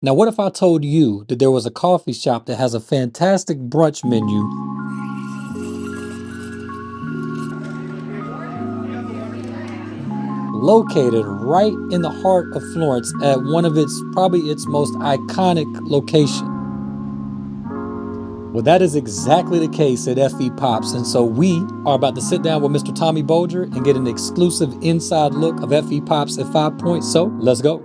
Now, what if I told you that there was a coffee shop that has a fantastic brunch menu located right in the heart of Florence at one of its probably its most iconic location? Well, that is exactly the case at FE Pops. And so we are about to sit down with Mr. Tommy Bolger and get an exclusive inside look of FE Pops at 5 Points. So let's go.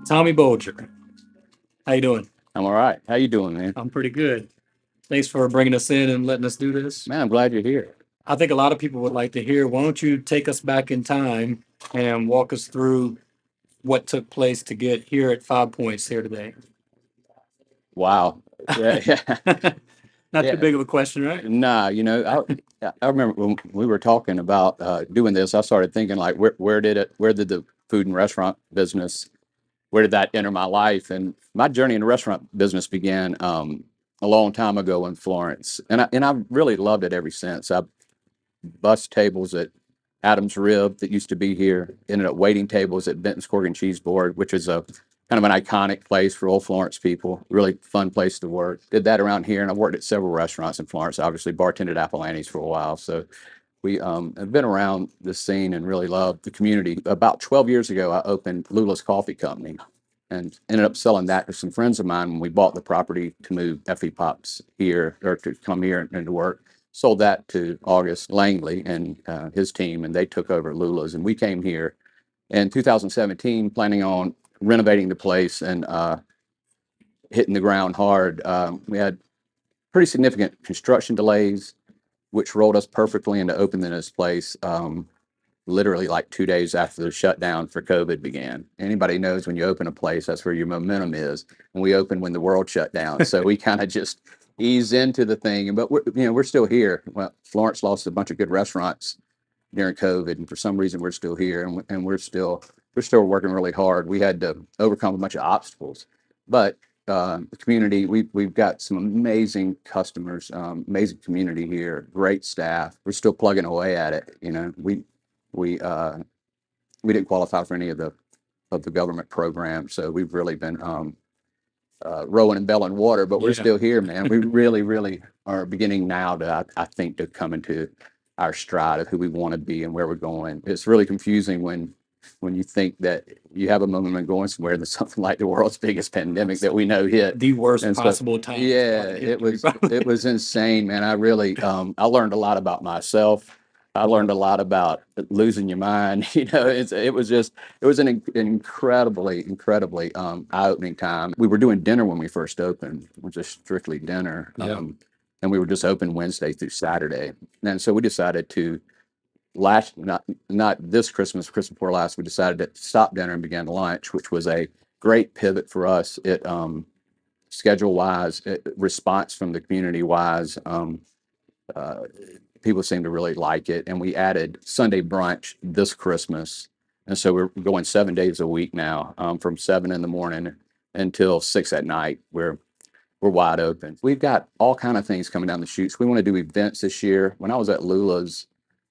Tommy Bolger, how you doing? I'm all right. How you doing, man? I'm pretty good. Thanks for bringing us in and letting us do this. Man, I'm glad you're here. I think a lot of people would like to hear. Why don't you take us back in time and walk us through what took place to get here at 5 Points here today? Wow. Yeah, yeah, Not too yeah. big of a question, right? Nah, I remember when we were talking about doing this. I started thinking like, where did the food and restaurant business, where did that enter my life? And my journey in the restaurant business began a long time ago in Florence, and I've really loved it ever since. I bus tables at Adam's Rib that used to be here, ended up waiting tables at Benton's Cork and Cheese Board, which is a kind of an iconic place for old Florence people. Really fun place to work. Did that around here, and I worked at several restaurants in Florence. Obviously, bartended at Apollani's for a while. So we have been around the scene and really love the community. About 12 years ago, I opened Lula's Coffee Company and ended up selling that to some friends of mine when we bought the property to move FE Pops here or to come here and to work. Sold that to August Langley and his team, and they took over Lula's. And we came here in 2017, planning on renovating the place and hitting the ground hard. We had pretty significant construction delays, which rolled us perfectly into opening this place. Literally like 2 days after the shutdown for COVID began. Anybody knows when you open a place, that's where your momentum is. And we opened when the world shut down. So we kind of just ease into the thing. But we're still here. Well, Florence lost a bunch of good restaurants during COVID, and for some reason we're still here, and we're still working really hard. We had to overcome a bunch of obstacles, but the community, we've got some amazing customers, amazing community here, great staff. We're still plugging away at it. We we didn't qualify for any of the government programs, so we've really been rowing and belling water, but we're Yeah. still here, man. We really are beginning now to, I think, to come into our stride of who we want to be and where we're going. It's really confusing when you think that you have a moment going somewhere, that something like the world's biggest pandemic that we know hit. The worst And so, possible time. yeah, it was insane, man. I really I learned a lot about myself. I learned a lot about losing your mind. It was an incredibly eye-opening time. We were doing dinner when we first opened, which is strictly dinner. Yeah. And we were just open Wednesday through Saturday. And so we decided to last not this Christmas, Christmas before last, we decided to stop dinner and began lunch, which was a great pivot for us. It schedule wise, response from the community wise. Uh, People seem to really like it. And we added Sunday brunch this Christmas. And so we're going 7 days a week now, from 7 in the morning until 6 at night. We're wide open. We've got all kind of things coming down the chutes. We want to do events this year. When I was at Lula's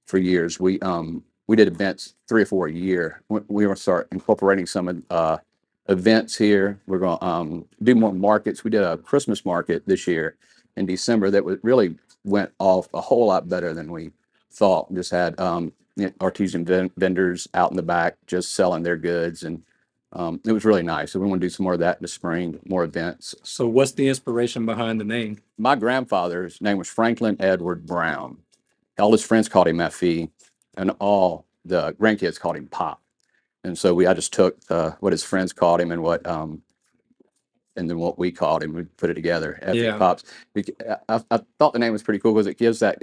for years, we did events 3 or 4 a year. We were start incorporating some of events here. We're going to do more markets. We did a Christmas market this year in December that was really went off a whole lot better than we thought. Just had artesian vendors out in the back just selling their goods, and it was really nice. So we want to do some more of that in the spring, more events. So what's the inspiration behind the name? My grandfather's name was Franklin Edward Brown. All his friends called him F.E., and all the grandkids called him Pop. And so I just took what his friends called him and and then what we called him, we put it together, F.E. Yeah. Pops. I thought the name was pretty cool because it gives that,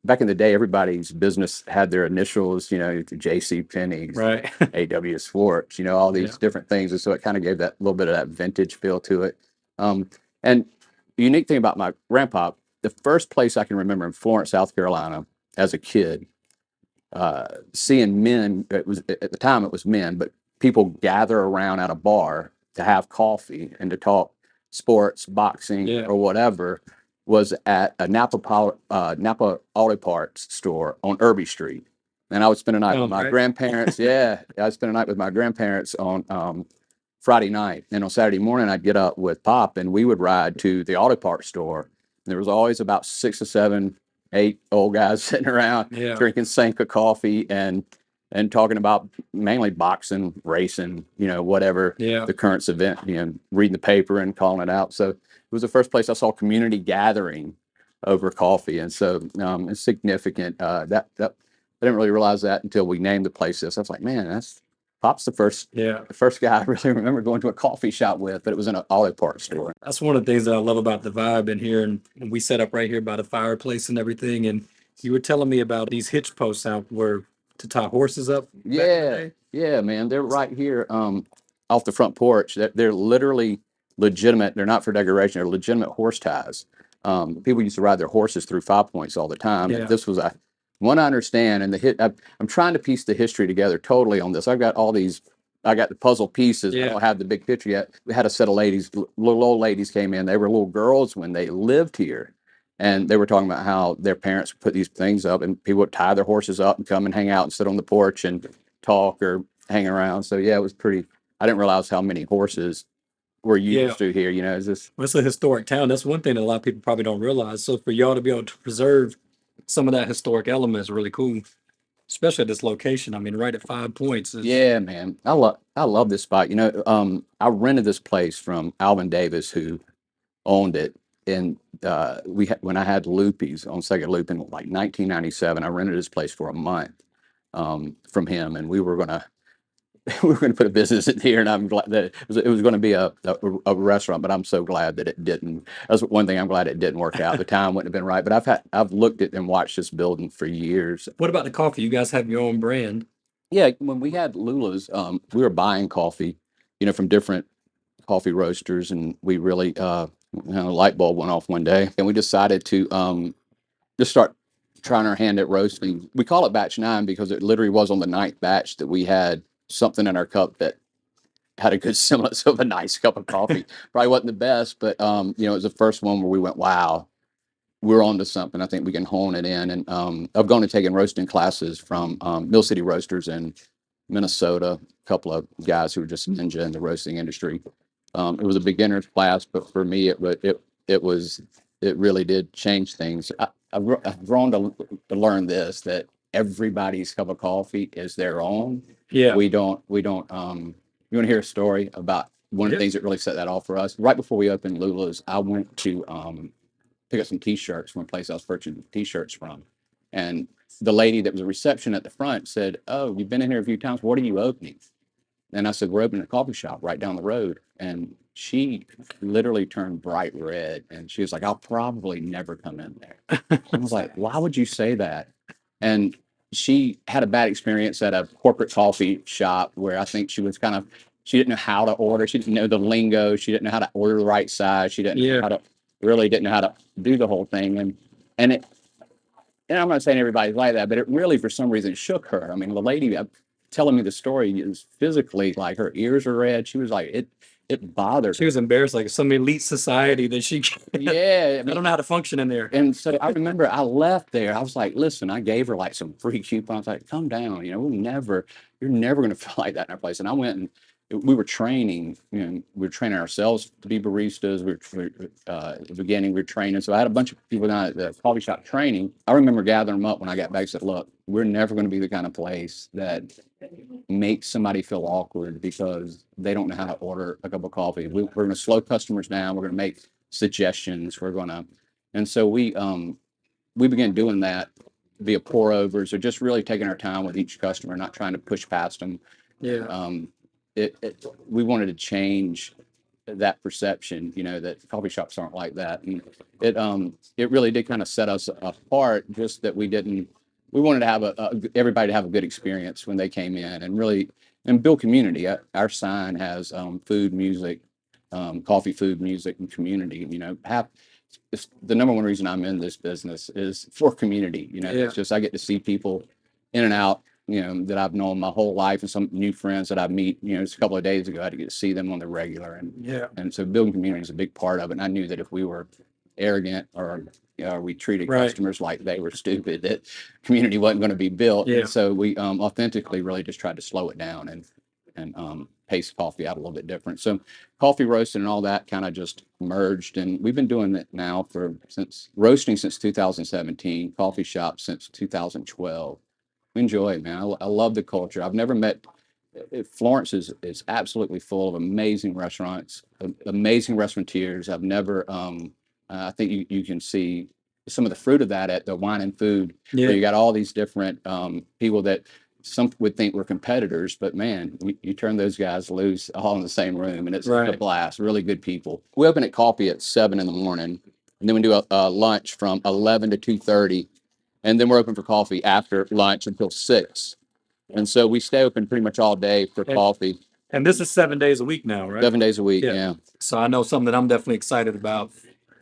back in the day, everybody's business had their initials, J.C. Penney's, Right. A.W. Swartz, all these Yeah. different things. And so it kind of gave that little bit of that vintage feel to it. And the unique thing about my grandpa, the first place I can remember in Florence, South Carolina, as a kid, seeing men, it was at the time it was men, but people gather around at a bar to have coffee and to talk sports, boxing, Yeah. or whatever, was at a Napa Auto Parts store on Irby Street. And I would spend a night with Sounds my right. grandparents. Yeah, I'd spend a night with my grandparents on Friday night. And on Saturday morning, I'd get up with Pop and we would ride to the auto parts store. And there was always about 6 or 7, 8 old guys sitting around Yeah. drinking Sanka coffee and talking about mainly boxing, racing, whatever Yeah. the current event, reading the paper and calling it out. So it was the first place I saw community gathering over coffee. And so it's significant. That I didn't really realize that until we named the place this. I was like, man, that's Pop's Yeah. the first guy I really remember going to a coffee shop with, but it was in an auto parts store. That's one of the things that I love about the vibe in here. And we set up right here by the fireplace and everything. And you were telling me about these hitch posts out where to tie horses up back in the Yeah, day. yeah, man. They're right here off the front porch. They're literally legitimate. They're not for decoration. They're legitimate horse ties. People used to ride their horses through Five Points all the time. Yeah. This was a one I understand, and I'm trying to piece the history together totally on this. I've got all these. I got the puzzle pieces. I Yeah. don't have the big picture yet. We had a set of ladies, little old ladies came in. They were little girls when they lived here. And they were talking about how their parents put these things up and people would tie their horses up and come and hang out and sit on the porch and talk or hang around. So yeah, it was pretty. I didn't realize how many horses were Yeah. used to here. It's just Well, it's a historic town. That's one thing that a lot of people probably don't realize. So for y'all to be able to preserve some of that historic element is really cool, especially at this location. I mean, right at 5 Points is yeah, man. I love this spot. I rented this place from Alvin Davis, who owned it, and when I had Loopy's on Second Loop in like 1997, I rented this place for a month from him, and we were gonna we were going to put a business in here, and I'm glad that it was going to be a restaurant, but I'm so glad that it didn't. That's one thing I'm glad it didn't work out. The time wouldn't have been right, but I've looked at and watched this building for years. what about the coffee? You guys have your own brand. Yeah, when we had Lula's, we were buying coffee, from different coffee roasters, and we really, a light bulb went off one day, and we decided to just start trying our hand at roasting. We call it batch 9 because it literally was on the ninth batch that we had something in our cup that had a good semblance of a nice cup of coffee. Probably wasn't the best, but it was the first one where we went, wow, we're on to something. I think we can hone it in. And I've gone and taken roasting classes from Mill City Roasters in Minnesota, a couple of guys who were just ninja in the roasting industry. It was a beginner's class, but for me, it really did change things. I've grown to learn this, that everybody's cup of coffee is their own. Yeah. We don't. You want to hear a story about one of the Yeah. things that really set that off for us? Right before we opened Lula's, I went to pick up some T-shirts from a place I was purchasing T-shirts from, and the lady that was a reception at the front said, "Oh, you've been in here a few times. What are you opening?" And I said, "We're opening a coffee shop right down the road." And she literally turned bright red, and she was like, "I'll probably never come in there." I was like, "Why would you say that?" And she had a bad experience at a corporate coffee shop where I think she didn't know how to order. She didn't know the lingo. She didn't know how to order the right size. She didn't know Yeah. how to really didn't know how to do the whole thing. And it, and I'm not saying everybody's like that, but it really, for some reason, shook her. I mean, the lady telling me the story is physically like her ears are red. She was like, it bothered She her. was embarrassed, like some elite society that she Yeah, I don't know how to function in there. and so I remember I left there. I was like, listen, I gave her like some free coupons. Like, come down, you're never going to feel like that in our place. And I went and we were training, we were training ourselves to be baristas. At the beginning, we were training. So I had a bunch of people down at the coffee shop training. I remember gathering them up when I got back and said, look, we're never going to be the kind of place that makes somebody feel awkward because they don't know how to order a cup of coffee. We're going to slow customers down. We're going to make suggestions. And so we began doing that via pour overs or just really taking our time with each customer, not trying to push past them. Yeah. We wanted to change that perception, that coffee shops aren't like that. And it really did kind of set us apart, just that we wanted to have everybody to have a good experience when they came in and build community. Our sign has food, music, coffee, food, music, and community. It's the number one reason I'm in this business is for community. It's just I get to see people in and out, that I've known my whole life, and some new friends that I meet. Just a couple of days ago, I had to get to see them on the regular, and so building community is a big part of it. And I knew that if we were arrogant or we treated customers like they were stupid, that community wasn't going to be built. And so we authentically really just tried to slow it down and pace coffee out a little bit different. So coffee roasting and all that kind of just merged, and we've been doing it now since 2017, coffee shop since 2012. We enjoy it, man. I love the culture. I've never met. Florence is absolutely full of amazing restaurants, amazing restaurateurs. I've never. I think you can see some of the fruit of that at the Wine and Food. Where you got all these different people that some would think were competitors, but man, you turn those guys loose all in the same room, and it's a blast. Really good people. We open at coffee at 7 in the morning, and then we do a lunch from 11 to 2:30, and then we're open for coffee after lunch until 6. And so we stay open pretty much all day for coffee. And this is 7 days a week now, right? 7 days a week, yeah. So I know something that I'm definitely excited about,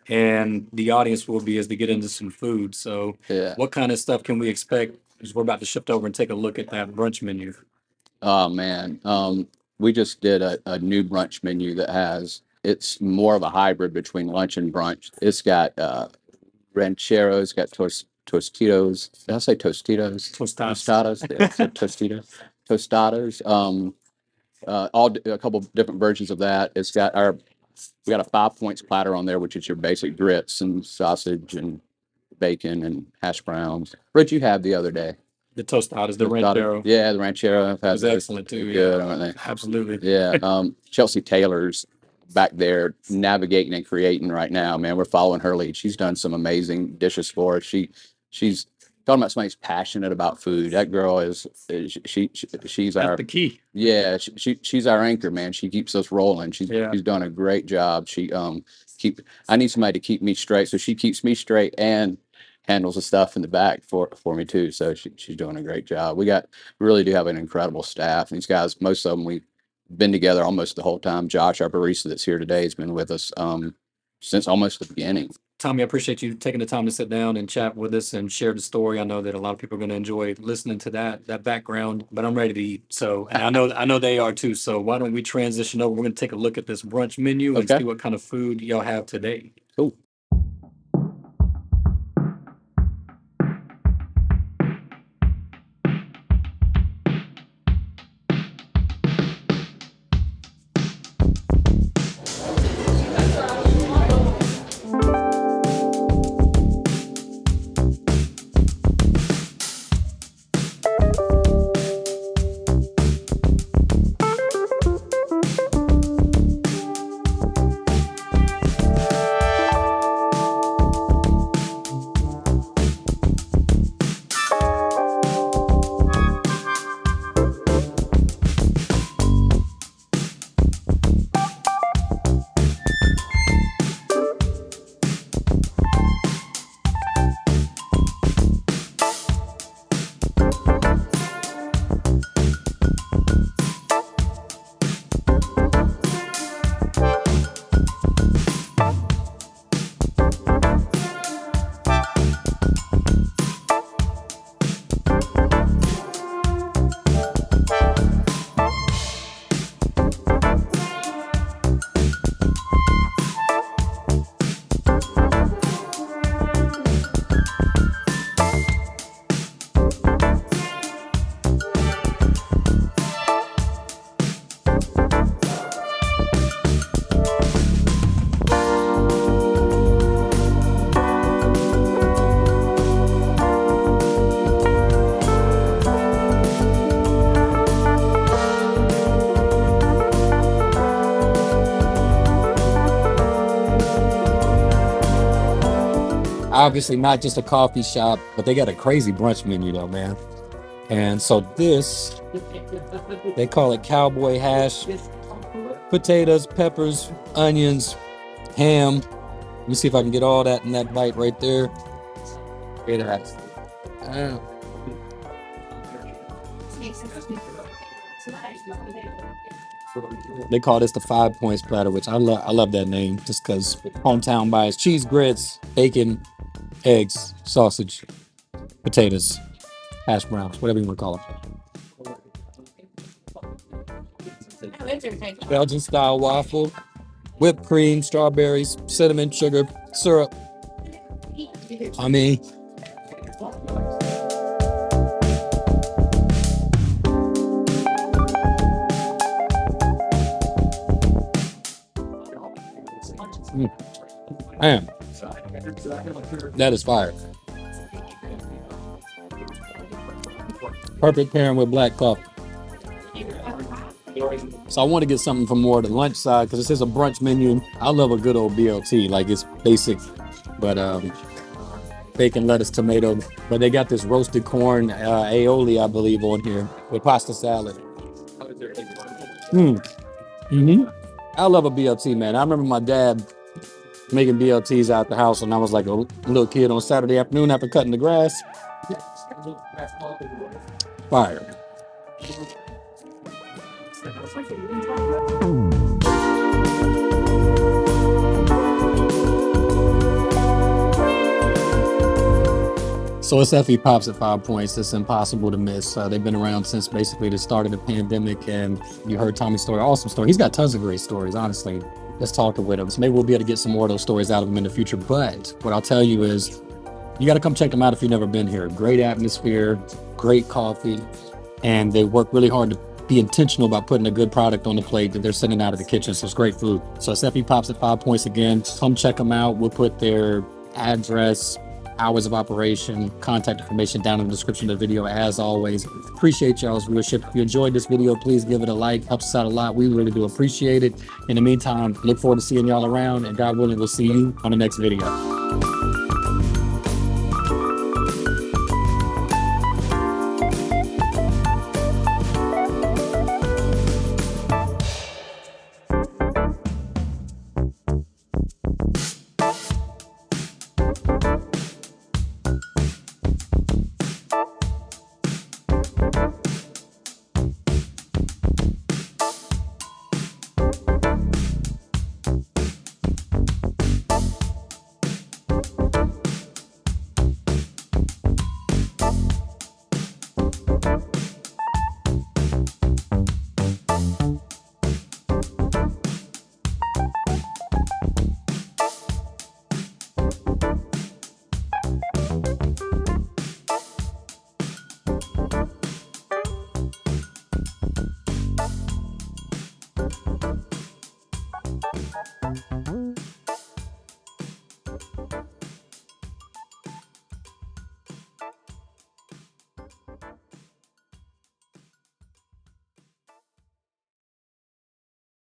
and the audience will be, as they get into some food. So what kind of stuff can we expect as we're about to shift over and take a look at that brunch menu? Oh, man. We just did a new brunch menu it's more of a hybrid between lunch and brunch. It's got rancheros, got Tostitos. Did I say Tostitos? Tostadas. Tostadas. A couple different versions of that. We got a 5 points platter on there, which is your basic grits and sausage and bacon and hash browns. What'd you have the other day? The tostadas, the ranchero. Yeah, the ranchero. It was excellent too. Good, aren't they? Absolutely. Yeah. Chelsea Taylor's back there navigating and creating right now, man. We're following her lead. She's done some amazing dishes for us. She's talking about somebody who's passionate about food. That girl she's That's the key. Yeah, she's our anchor, man. She keeps us rolling. She's done a great job. I need somebody to keep me straight, so she keeps me straight and handles the stuff in the back for me too. So she's doing a great job. We really do have an incredible staff. These guys, most of them, we've been together almost the whole time. Josh, our barista that's here today, has been with us since almost the beginning. Tommy, I appreciate you taking the time to sit down and chat with us and share the story. I know that a lot of people are going to enjoy listening to that background, but I'm ready to eat. So, and I know they are too. So why don't we transition over? We're going to take a look at this brunch menu and see what kind of food y'all have today. Cool. Obviously not just a coffee shop, but they got a crazy brunch menu though, man. And so this, they call it cowboy hash, potatoes, peppers, onions, ham. Let me see if I can get all that in that bite right there. It has. They call this the 5 points platter, which I love that name just because hometown buys cheese grits, bacon, eggs, sausage, potatoes, hash browns, whatever you want to call them. Belgian style waffle, whipped cream, strawberries, cinnamon, sugar, syrup. I mean, man, that is fire. Perfect pairing with black coffee. So I want to get something from more the lunch side because this is a brunch menu. I love a good old BLT, like it's basic, but bacon, lettuce, tomato. But they got this roasted corn aioli, I believe, on here with pasta salad. I love a BLT, man. I remember my dad making BLTs out the house when I was like a little kid on Saturday afternoon after cutting the grass. Fire. So it's FE Pops at 5 points. It's impossible to miss. They've been around since basically the start of the pandemic, and you heard Tommy's story, awesome story. He's got tons of great stories, honestly. Let's talk with him. So maybe we'll be able to get some more of those stories out of him in the future. But what I'll tell you is you got to come check them out if you've never been here. Great atmosphere, great coffee, and they work really hard to be intentional about putting a good product on the plate that they're sending out of the kitchen. So it's great food. So it's FE Pops at 5 points again. Come check them out. We'll put their address, hours of operation, contact information down in the description of the video. As always, appreciate y'all's viewership. If you enjoyed this video, please give it a like. Helps us out a lot. We really do appreciate it. In the meantime, look forward to seeing y'all around, and God willing, we'll see you on the next video.